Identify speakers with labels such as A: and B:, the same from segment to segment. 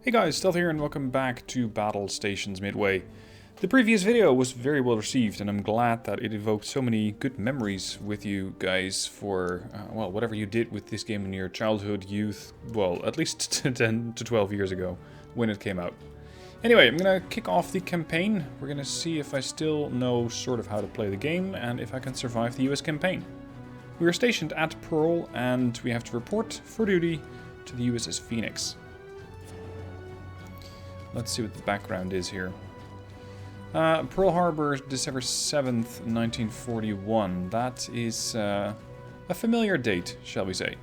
A: Hey guys, Stealth here and welcome back to Battlestations Midway. The previous video was very well received and I'm glad that it evoked so many good memories with you guys for, well, whatever you did with this game in your childhood, youth, well, at least 10 to 12 years ago when it came out. Anyway, I'm gonna kick off the campaign. We're gonna see if I still know sort of how to play the game and if I can survive the US campaign. We are stationed at Pearl and we have to report for duty to the USS Phoenix. Let's see what the background is here. Pearl Harbor, December 7th, 1941. That is a familiar date, shall we say.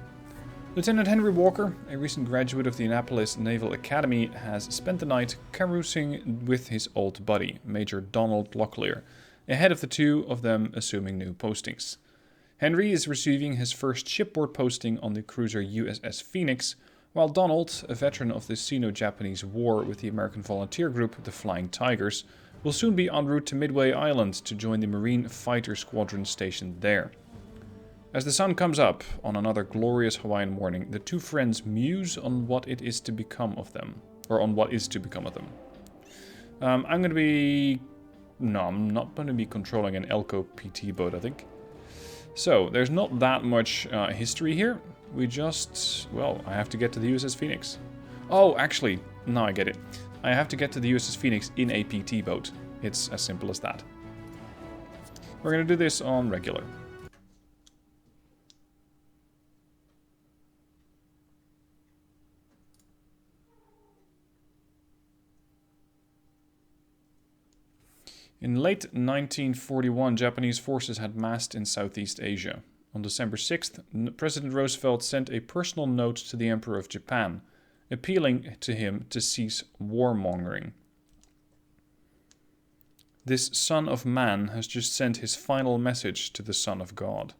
A: Lieutenant Henry Walker, a recent graduate of the Annapolis Naval Academy, has spent the night carousing with his old buddy, Major Donald Locklear, ahead of the two of them assuming new postings. Henry is receiving his first shipboard posting on the cruiser USS Phoenix, while Donald, a veteran of the Sino-Japanese War with the American volunteer group, the Flying Tigers, will soon be en route to Midway Island to join the Marine Fighter Squadron stationed there. As the sun comes up on another glorious Hawaiian morning, the two friends muse on what it is to become of them, or on what is to become of them. I'm not going to be controlling an Elco PT boat, I think. So, there's not that much history here. We just, well, I have to get to the USS Phoenix. Oh, actually, now I get it. I have to get to the USS Phoenix in a PT boat. It's as simple as that. We're going to do this on regular. In late 1941, Japanese forces had massed in Southeast Asia. On December 6th, President Roosevelt sent a personal note to the Emperor of Japan, appealing to him to cease warmongering. This Son of Man has just sent his final message to the Son of God.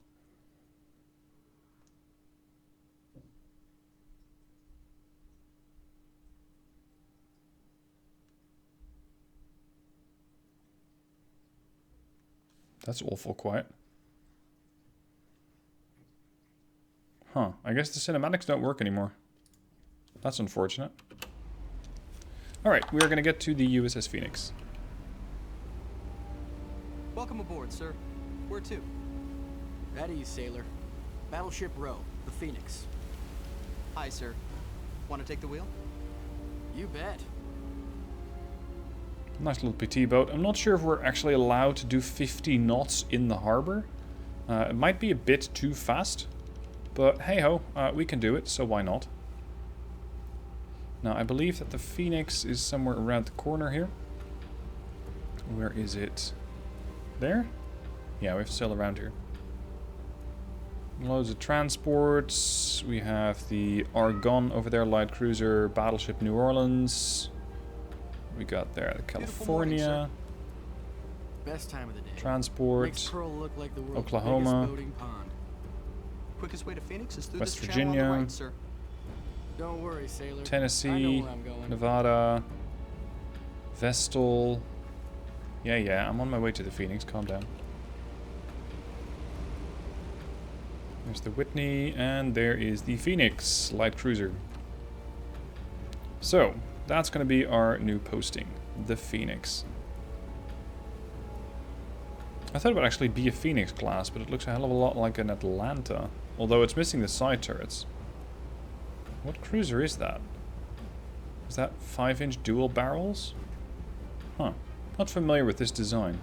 A: That's awful quiet. Huh, I guess the cinematics don't work anymore. That's unfortunate. Alright, we are going to get to the USS Phoenix.
B: Welcome aboard, sir. Where to?
C: At ease, sailor. Battleship Row, the Phoenix.
B: Hi, sir. Want to take the wheel?
C: You bet.
A: Nice little PT boat. I'm not sure if we're actually allowed to do 50 knots in the harbor. It might be a bit too fast. But hey-ho, we can do it, so why not? Now, I believe that the Phoenix is somewhere around the corner here. Where is it? There? Yeah, we have to sail around here. Loads of transports. We have the Argonne over there, light cruiser, battleship New Orleans. We got there the California.
C: Morning, best time of the day.
A: Transport.
C: Makes Pearl look like the world's
A: Oklahoma.
C: biggest boating pond.
B: Quickest way to Phoenix is through
A: West
B: this channel on the
A: Virginia.
B: right, sir.
C: Don't worry, sailor. I know
A: Tennessee,
C: where I'm going.
A: Nevada, Vestal. Yeah, I'm on my way to the Phoenix, calm down. There's the Whitney, and there is the Phoenix, light cruiser. So, that's going to be our new posting, the Phoenix. I thought it would actually be a Phoenix class, but it looks a hell of a lot like an Atlanta. Although it's missing the side turrets. What cruiser is that? Is that 5-inch dual barrels? Huh. Not familiar with this design.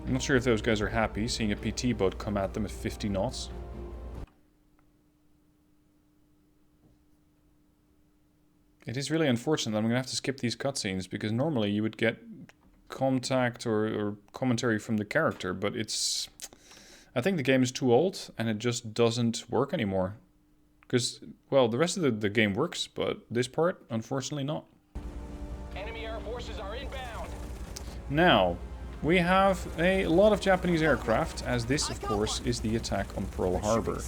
A: I'm not sure if those guys are happy seeing a PT boat come at them at 50 knots. It is really unfortunate that I'm going to have to skip these cutscenes, because normally you would get contact or commentary from the character, but it's... I think the game is too old and it just doesn't work anymore. Because, well, the rest of the game works, but this part, unfortunately not.
D: Enemy air forces are inbound.
A: Now, we have a lot of Japanese aircraft, as this, of course, is the attack on Pearl Harbor.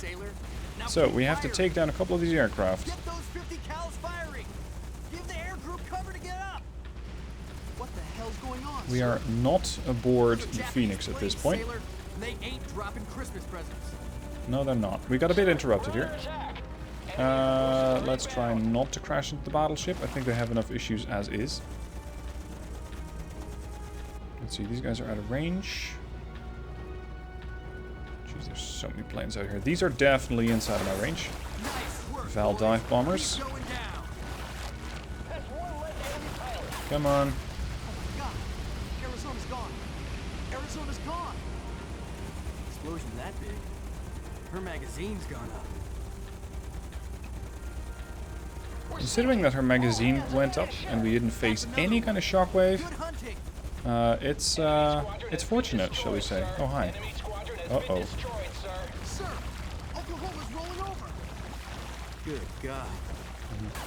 A: So, we have to take down a couple of these aircraft.
C: Get those 50 cals firing! Give the air group cover to get up!
B: What the hell's going on,
A: We
B: sir?
A: are not aboard the Phoenix at this point.
C: Sailor, and they ain't dropping Christmas presents.
A: No, they're not. We got a bit interrupted here. Let's try not to crash into the battleship. I think they have enough issues as is. Let's see, these guys are out of range. Jeez, there's so many planes out here. These are definitely inside of my range. Val dive bombers. Come on.
B: Oh my god. Arizona's gone. Arizona's gone.
C: Explosion that big. Her magazine's gone up.
A: Considering that her magazine went up and we didn't face any kind of shockwave, it's fortunate, shall we say. Oh, hi. Uh-oh.
B: Sir, Oklahoma's rolling over.
C: Good God.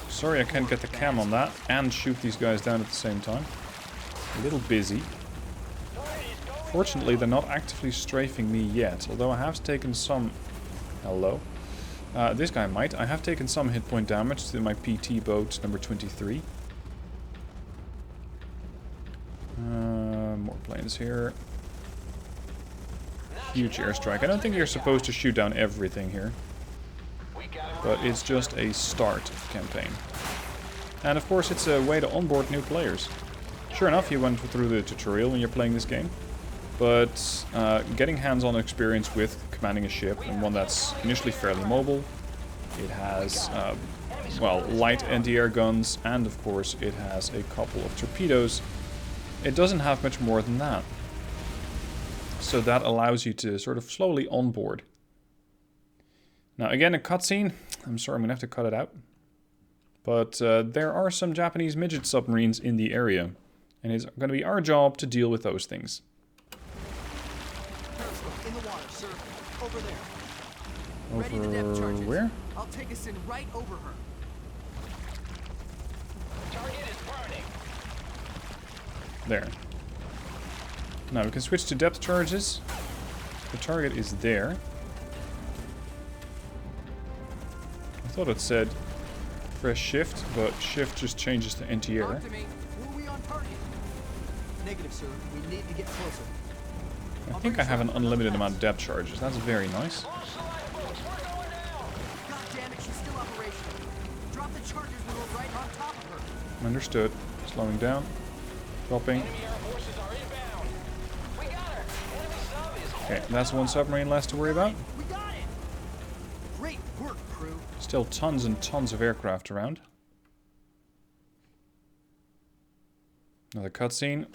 A: Sorry I can't get the cam on that and shoot these guys down at the same time. A little busy. Fortunately, they're not actively strafing me yet, although I have taken some... Hello? This guy might. I have taken some hit point damage to my PT boat number 23. More planes here. Huge airstrike. I don't think you're supposed to shoot down everything here. But it's just a start of the campaign. And of course it's a way to onboard new players. Sure enough, you went through the tutorial when you're playing this game. But getting hands-on experience with commanding a ship, and one that's initially fairly mobile. It has, well, light anti-air guns, and of course it has a couple of torpedoes. It doesn't have much more than that. So that allows you to sort of slowly onboard. Now again, a cutscene. I'm sorry, I'm going to have to cut it out. But there are some Japanese midget submarines in the area. And it's going to be our job to deal with those things.
B: Periscope in the water, sir. Over there.
C: Ready to depth charges.
A: Where?
C: I'll take us in right over her.
D: Target is burning.
A: There. Now we can switch to depth charges. The target is there. I thought it said press shift, but shift just changes to anti-air.
C: Talk to me. Were we on target?
B: Negative, sir. We need to get closer.
A: I think I have an unlimited amount of depth charges. That's very nice.
C: God damn it, she's still operational. Drop the charges when we're right on top of her.
A: Understood. Slowing down. Dropping.
D: Enemy air forces are inbound. We got her. Enemy sub is
A: Okay, that's one submarine less to worry about.
C: We got it!
B: Great work, crew.
A: Still tons and tons of aircraft around. Another cutscene.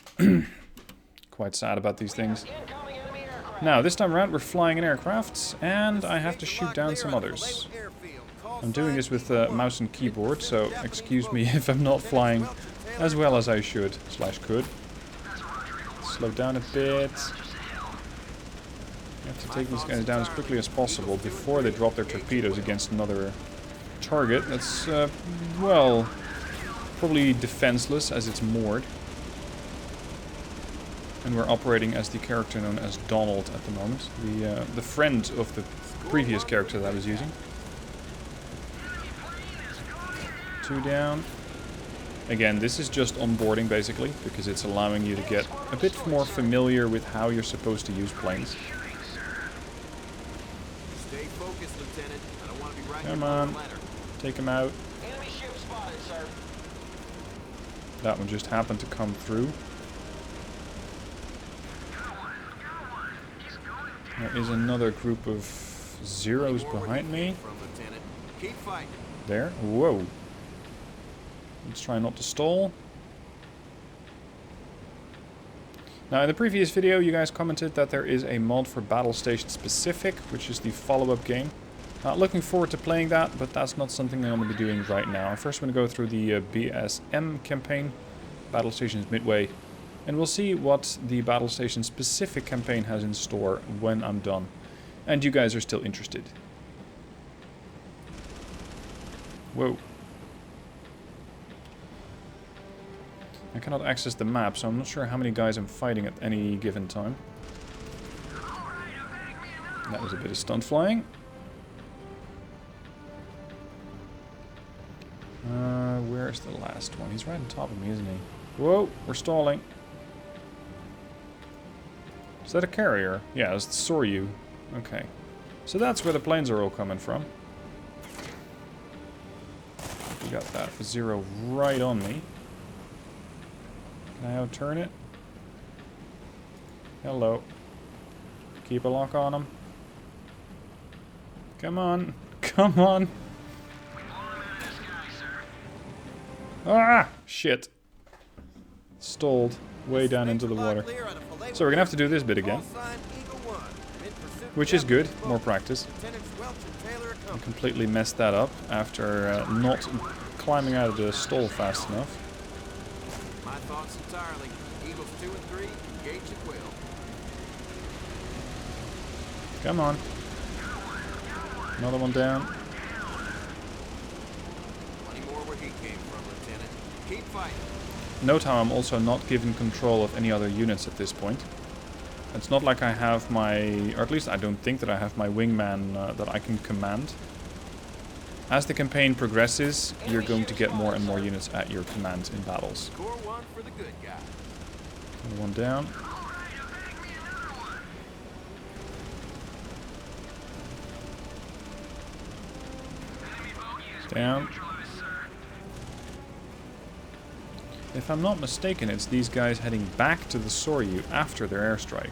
A: Quite sad about these things.
D: incoming enemy aircraft.
A: Now, this time around we're flying an aircraft, and I have to shoot down some others. I'm doing this with mouse and keyboard, so excuse me if I'm not flying as well as I should, / could. Slow down a bit. You have to take these guys down as quickly as possible before they drop their torpedoes against another target that's, well, probably defenseless as it's moored. And we're operating as the character known as Donald at the moment, the friend of the previous character that I was using. 2 down. Again, this is just onboarding basically, because it's allowing you to get a bit more familiar with how you're supposed to use planes.
B: Stay focused, Lieutenant. I don't want to be right
A: Come on, take him out.
D: Enemy ship spotted, sir.
A: That one just happened to come through. There is another group of zeros behind me.
B: Keep fighting.
A: There. Whoa. Let's try not to stall. Now, in the previous video, you guys commented that there is a mod for Battlestations Specific, which is the follow-up game. Looking forward to playing that, but that's not something I'm going to be doing right now. First, I'm going to go through the BSM campaign, Battlestations Midway, and we'll see what the Battlestation Specific campaign has in store when I'm done. And you guys are still interested. Whoa. I cannot access the map, so I'm not sure how many guys I'm fighting at any given time. That was a bit of stunt flying. Where's the last one? He's right on top of me, isn't he? Whoa, we're stalling. Is that a carrier? Yeah, it's the Soryu. Okay. So that's where the planes are all coming from. We got that zero right on me. Can I out-turn it? Hello. Keep a lock on him. Come on. Come on. Ah! Shit. Stalled way down into the water. So we're gonna have to do this bit again. Which is good. More practice. I completely messed that up after not climbing out of the stall fast enough.
C: My thoughts entirely. Eagles 2 and 3, engage at will.
A: Come on. Another one down.
C: Plenty more where he came from, Lieutenant. Keep fighting.
A: Note how I'm also not given control of any other units at this point. It's not like I have my, or at least I don't think that I have my wingman that I can command. As the campaign progresses, you're going to get more and more units at your command in battles.
C: Score one for the good guy.
A: One down. Down. If I'm not mistaken, it's these guys heading back to the Soryu after their airstrike.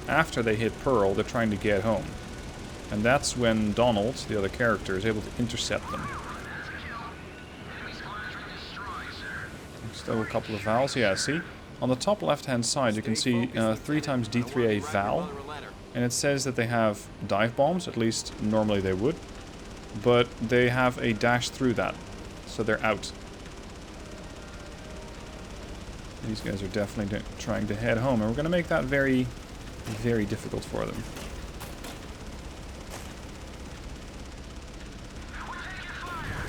A: After they hit Pearl, they're trying to get home. And that's when Donald, the other character, is able to intercept them. Still a couple of vowels. Yeah, see? On the top left-hand side, you can see 3 times D3A Val. And it says that they have dive bombs, at least normally they would. But they have a dash through that, so they're out. These guys are definitely trying to head home, and we're going to make that very, very difficult for them.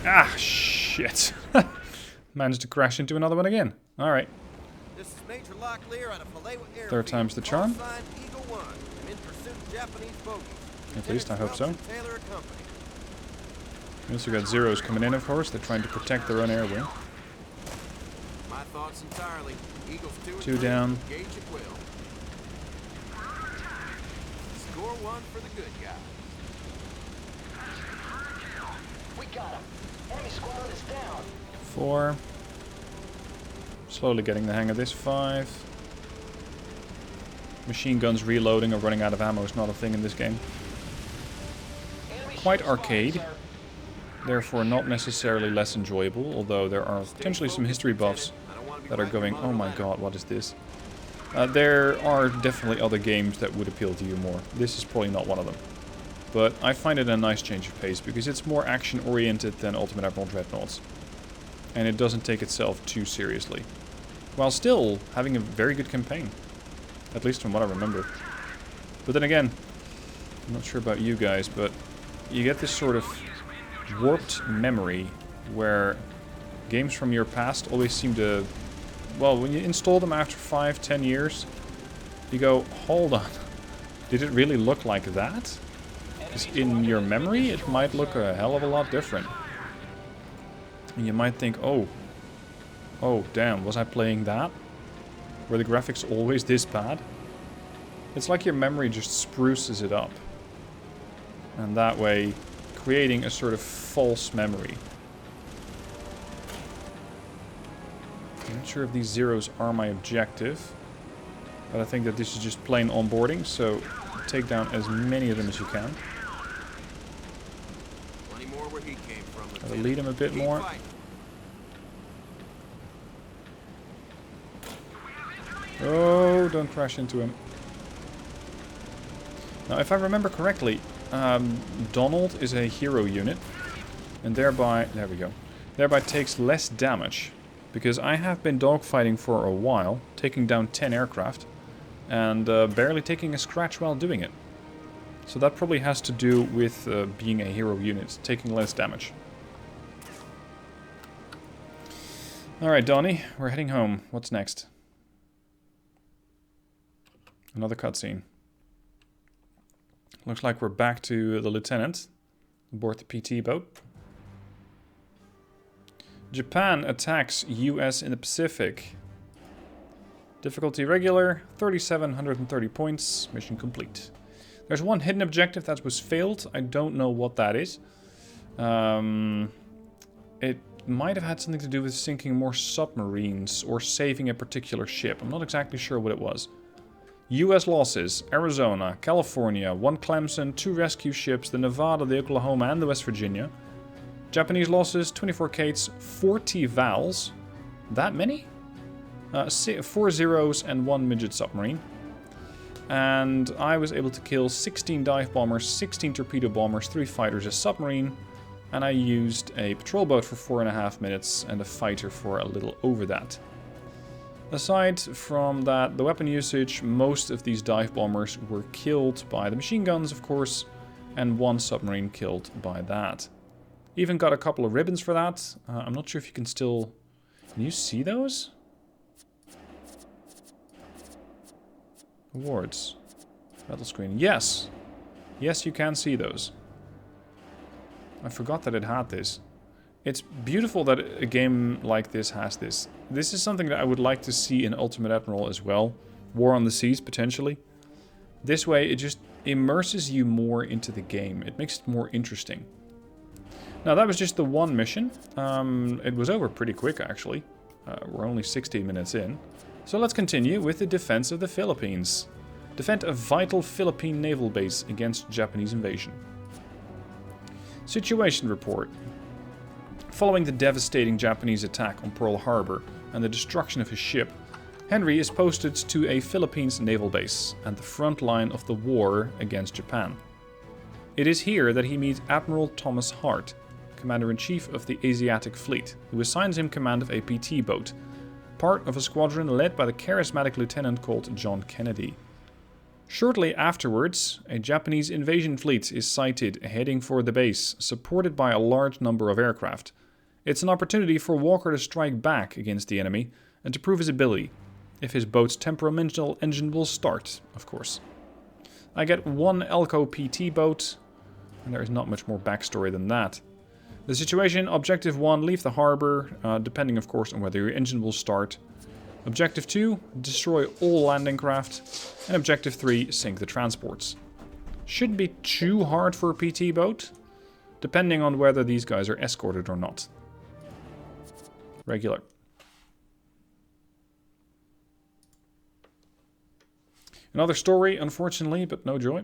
A: Ah, shit. Managed to crash into another one again. Alright.
C: This is Major Locklear out of Vallejo Airfield.
A: Third time's the charm.
C: Eagle 1. I'm in pursuit of Japanese bogies.
A: At least I hope so.
C: Taylor and Company.
A: We also got Zeros coming in, of course. They're trying to protect their own air wing.
C: My thoughts entirely. Eagles 2 and
A: 2
C: 3,
A: down.
C: engage at will. Score one for the good guy.
D: We got him. Enemy squad is down.
A: 4. Slowly getting the hang of this. 5. Machine guns reloading or running out of ammo is not a thing in this game.
D: Enemy
A: Quite
D: ship spotted,
A: arcade.
D: sir.
A: Therefore not necessarily less enjoyable, although there are potentially some history buffs that are going, oh my god, what is this? There are definitely other games that would appeal to you more. This is probably not one of them. But I find it a nice change of pace, because it's more action-oriented than Ultimate Admiral Dreadnoughts. And it doesn't take itself too seriously. While still having a very good campaign. At least from what I remember. But then again, I'm not sure about you guys, but you get this sort of warped memory where games from your past always seem to, well, when you install them after 5-10 years, you go, hold on, did it really look like that? Because in your memory it might look a hell of a lot different. And you might think, oh damn, was I playing that? Were the graphics always this bad? It's like your memory just spruces it up. And that way, creating a sort of false memory. I'm not sure if these Zeros are my objective. But I think that this is just plain onboarding, so take down as many of them as you can.
C: Plenty more where he came from.
A: Gotta lead him a bit more.
C: Keep fighting.
A: Oh, don't crash into him. Now, if I remember correctly, Donald is a hero unit, and thereby, there we go, thereby takes less damage, because I have been dogfighting for a while, taking down 10 aircraft, and barely taking a scratch while doing it. So that probably has to do with being a hero unit, taking less damage. Alright, Donnie, we're heading home. What's next? Another cutscene. Looks like we're back to the lieutenant aboard the PT boat. Japan attacks US in the Pacific. Difficulty regular, 3,730 points, mission complete. There's one hidden objective that was failed. I don't know what that is. It might have had something to do with sinking more submarines or saving a particular ship. I'm not exactly sure what it was. US losses: Arizona, California, 1 Clemson, 2 rescue ships, the Nevada, the Oklahoma, and the West Virginia. Japanese losses: 24 Kates, 40 Vals. That many? 4 Zeros and 1 Midget submarine. And I was able to kill 16 dive bombers, 16 torpedo bombers, 3 fighters, a submarine, and I used a patrol boat for 4.5 minutes and a fighter for a little over that. Aside from that, the weapon usage, most of these dive bombers were killed by the machine guns, of course, and 1 submarine killed by that. Even got a couple of ribbons for that. I'm not sure if you can still... Can you see those? Awards. Battle screen. Yes! Yes, you can see those. I forgot that it had this. It's beautiful that a game like this has this. This is something that I would like to see in Ultimate Admiral as well. War on the Seas, potentially. This way, it just immerses you more into the game. It makes it more interesting. Now, that was just the one mission. It was over pretty quick, actually. We're only 16 minutes in. So let's continue with the defense of the Philippines. Defend a vital Philippine naval base against Japanese invasion. Situation report. Following the devastating Japanese attack on Pearl Harbor and the destruction of his ship, Henry is posted to a Philippines naval base and the front line of the war against Japan. It is here that he meets Admiral Thomas Hart, Commander-in-Chief of the Asiatic Fleet, who assigns him command of a PT boat, part of a squadron led by the charismatic lieutenant called John Kennedy. Shortly afterwards, a Japanese invasion fleet is sighted heading for the base, supported by a large number of aircraft. It's an opportunity for Walker to strike back against the enemy and to prove his ability, if his boat's temperamental engine will start, of course. I get 1 Elco PT boat, and there is not much more backstory than that. The situation: Objective 1, leave the harbor, depending of course on whether your engine will start. Objective 2, destroy all landing craft. And Objective 3, sink the transports. Shouldn't be too hard for a PT boat, depending on whether these guys are escorted or not. Regular. Another story, unfortunately, but no joy.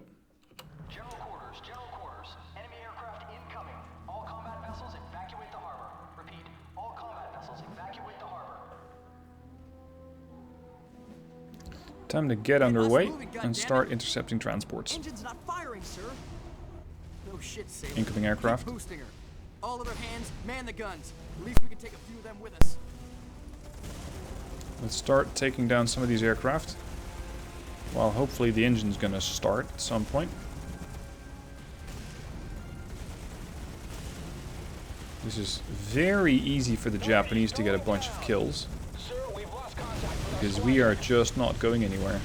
D: General quarters, general quarters. Enemy aircraft incoming. All combat vessels evacuate the harbor. Repeat, all combat vessels evacuate the harbor.
A: Time to get underway and start intercepting transports.
C: Engine's not firing, sir. No shit, sailor.
A: Incoming aircraft.
C: Keep boosting her. All other hands, man the guns. At least we can take a few of them with us.
A: Let's start taking down some of these aircraft. Well, hopefully the engine's gonna start at some point. This is very easy for the Japanese to get a bunch of kills,
D: Sir, we've lost contact with our
A: because we are just not going anywhere.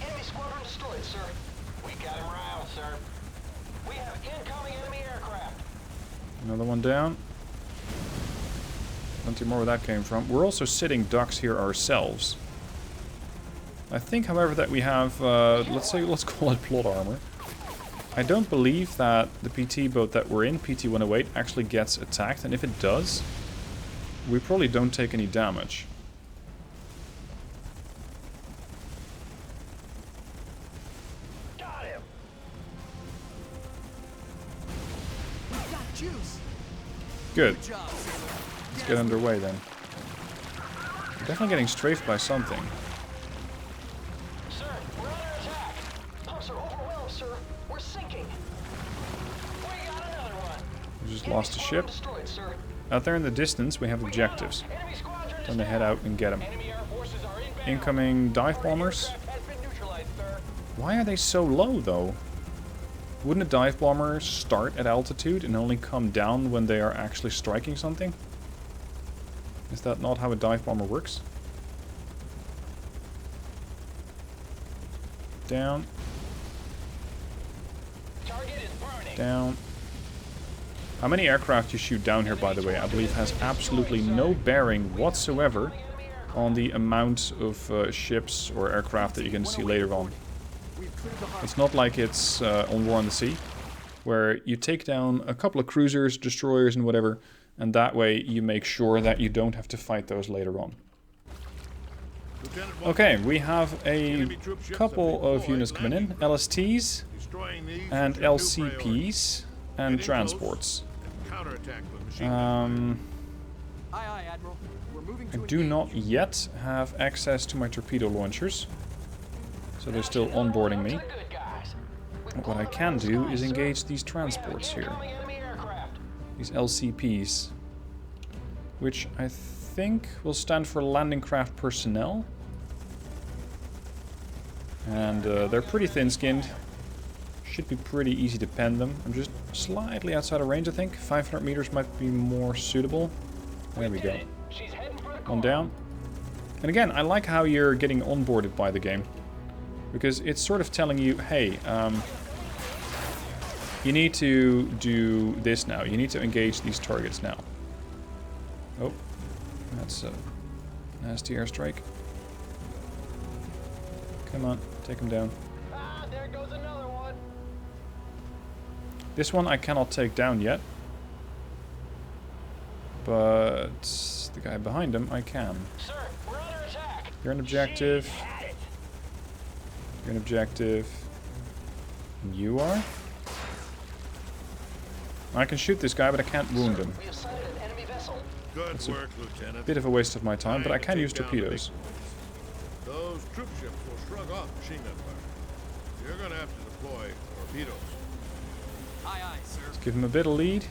D: enemy squadron destroyed, sir. We got him riled, sir. We have incoming enemy aircraft.
A: Another one down. Plenty more where that came from. We're also sitting ducks here ourselves. I think, however, that we have, let's call it plot armor. I don't believe that the PT boat that we're in, PT-108, actually gets attacked, and if it does, we probably don't take any damage.
D: Got him.
C: We've got juice.
A: Good.
C: Good job, sailor.
A: Let's get underway then. We're definitely getting strafed by something.
D: Sir, we're under attack. Pumps are overwhelmed, sir. We're sinking. We got another one.
A: We just
D: Enemy
A: lost a
D: squadron
A: ship.
D: destroyed, sir.
A: Out there in the distance, we have objectives.
D: Enemy squadron is
A: Time to head
D: down.
A: out and get them.
D: Enemy air forces are inbound.
A: Incoming dive bombers.
D: Aircraft has been neutralized, sir.
A: Why are they so low, though? Wouldn't a dive bomber start at altitude and only come down when they are actually striking something? Is that not how a dive bomber works? Down.
D: Target is burning.
A: Down. How many aircraft you shoot down here, by the way, I believe has absolutely no bearing whatsoever on the amount of ships or aircraft that you're going to see later on.
B: We've cleared the harbor.
A: It's not like it's on War on the Sea, where you take down a couple of cruisers, destroyers and whatever, and that way you make sure that you don't have to fight those later on. Okay, we have a couple of units coming in. LSTs and LCPs and transports.
C: Aye, aye, Admiral. We're moving
A: I
C: to
A: do
C: engage.
A: not yet have access to my torpedo launchers, so they're still onboarding me. But what I can do is engage these transports here. These LCPs, which I think will stand for landing craft personnel. And they're pretty thin-skinned. Should be pretty easy to pen them. I'm just slightly outside of range, I think. 500 meters might be more suitable. There we go. One down. And again, I like how you're getting onboarded by the game. Because it's sort of telling you, hey, you need to do this now. You need to engage these targets now. Oh, that's a nasty airstrike. Come on, take him down.
D: Ah, there goes another one.
A: This one I cannot take down yet. But the guy behind him I can.
D: Sir, we're under attack.
A: You're an objective.
D: Had it.
A: You're an objective. And you are? I can shoot this guy, but I can't wound him.
D: We have sighted an enemy vessel.
E: Good work, Lieutenant.
A: Bit of a waste of my time, but I can use torpedoes.
E: Those troop ships will shrug off machine gun fire. You're gonna have to deploy torpedoes.
C: Aye, aye, sir.
A: Let's give him a bit of lead.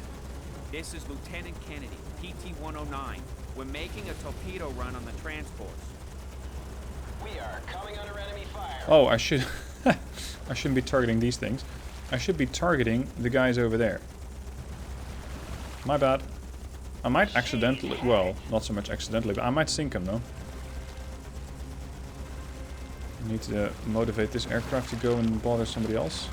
F: This is Lieutenant Kennedy, PT-109. We're making a torpedo run on the transports.
D: We are coming under enemy fire.
A: Oh, I should... I shouldn't be targeting these things. I should be targeting the guys over there. My bad. I might accidentally... Well, not so much accidentally, but I might sink him, though. I need to motivate this aircraft to go and bother somebody else.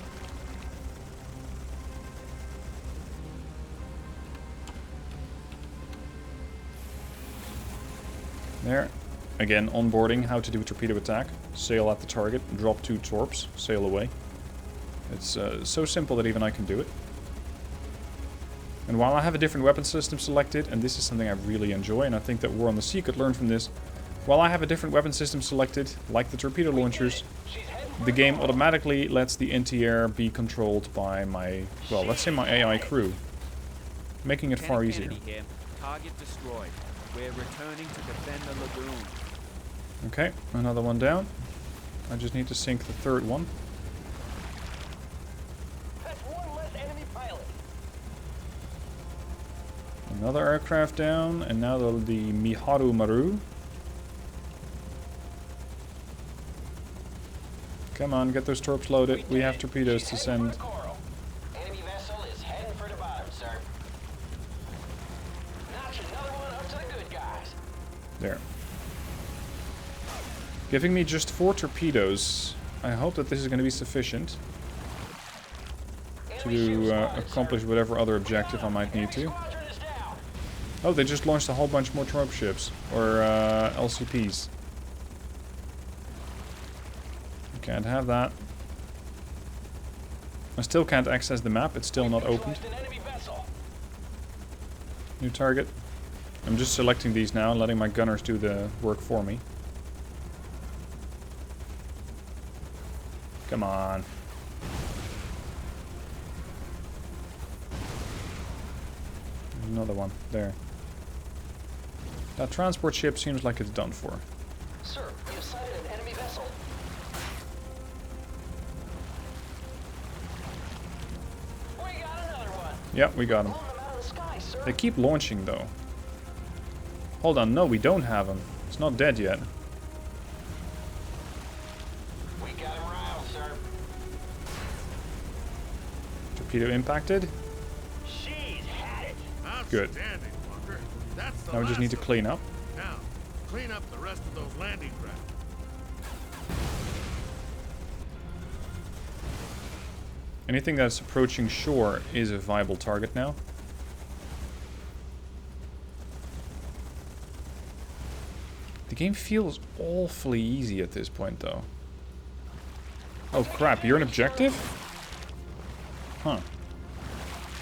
A: There. Again, onboarding how to do a torpedo attack. Sail at the target, drop 2 torps, sail away. It's so simple that even I can do it. And while I have a different weapon system selected, and this is something I really enjoy, and I think that War on the Sea could learn from this, while I have a different weapon system selected, like the torpedo launchers, the game automatically lets the anti-air be controlled by my, well, let's say my AI crew, making it far easier.
F: Kennedy here. Target destroyed. We're returning to defend the lagoon.
A: Okay, another one down. I just need to sink the third one.
D: That's one less enemy pilot.
A: Another aircraft down, and now the Miharu Maru. Come on, get those torps loaded. We have torpedoes to send.
D: Enemy vessel is heading for the bottom, sir. Notch another one up to the good guys.
A: There. Giving me just 4 torpedoes. I hope that this is going to be sufficient to accomplish whatever other objective I might need to. Oh, they just launched a whole bunch more troop ships. Or LCPs. Can't have that. I still can't access the map. It's still not opened. New target. I'm just selecting these now, letting my gunners do the work for me. Come on. Another one. There. That transport ship seems like it's done for.
D: Sir, we have sighted an enemy vessel. We got another one.
A: Yep, we got him.
D: Blown them out of the sky, sir.
A: They keep launching though. Hold on, no, we don't have him. It's not dead yet.
D: We got him riled, sir.
A: Torpedo impacted.
D: She's had it.
A: Good.
E: Outstanding, Walker. That's the
A: Now we just
E: last
A: need to
E: of
A: clean
E: them.
A: up.
E: Now, clean up the rest of those landing craft.
A: Anything that's approaching shore is a viable target now. The game feels awfully easy at this point though. Oh crap, you're an objective? Huh.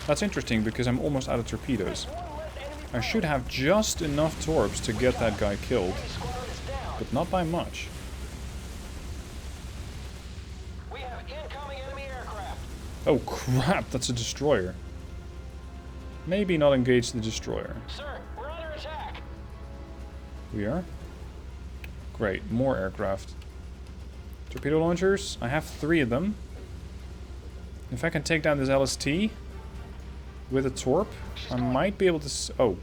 A: That's interesting because I'm almost out of torpedoes. I should have just enough torps to get that guy killed. But not by much.
D: We have incoming enemy aircraft.
A: Oh crap, that's a destroyer. Maybe not engage the destroyer.
D: Sir, we're under attack.
A: We are? Great, more aircraft. Torpedo launchers, I have 3 of them. If I can take down this LST with a torp, I might be able to... oh,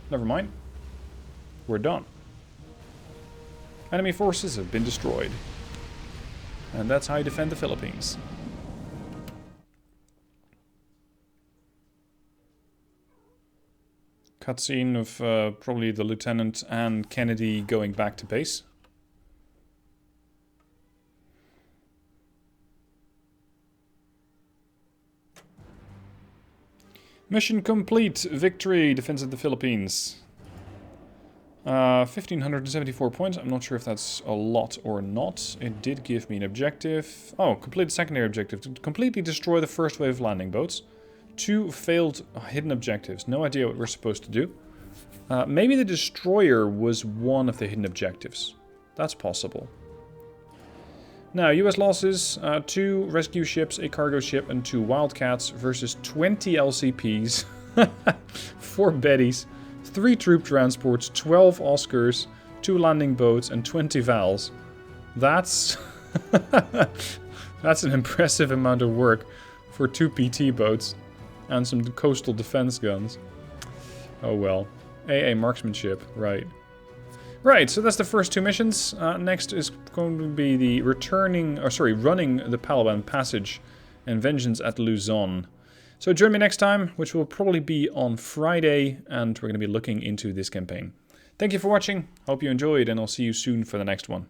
A: never mind. We're done. Enemy forces have been destroyed. And that's how you defend the Philippines. Cutscene of probably the lieutenant and Kennedy going back to base. Mission complete. Victory. Defense of the Philippines. 1,574 points. I'm not sure if that's a lot or not. It did give me an objective. Oh, complete secondary objective. To completely destroy the first wave of landing boats. 2 failed hidden objectives. No idea what we're supposed to do. Maybe the destroyer was one of the hidden objectives. That's possible. Now, US losses, 2 rescue ships, a cargo ship, and 2 Wildcats versus 20 LCPs, 4 Bettys, 3 troop transports, 12 Oscars, 2 landing boats, and 20 Vals. That's... that's an impressive amount of work for 2 PT boats and some coastal defense guns. Oh well. AA marksmanship, right. Right, so that's the first 2 missions. Next is going to be the running the Palawan Passage and Vengeance at Luzon. So join me next time, which will probably be on Friday, and we're going to be looking into this campaign. Thank you for watching, hope you enjoyed, and I'll see you soon for the next one.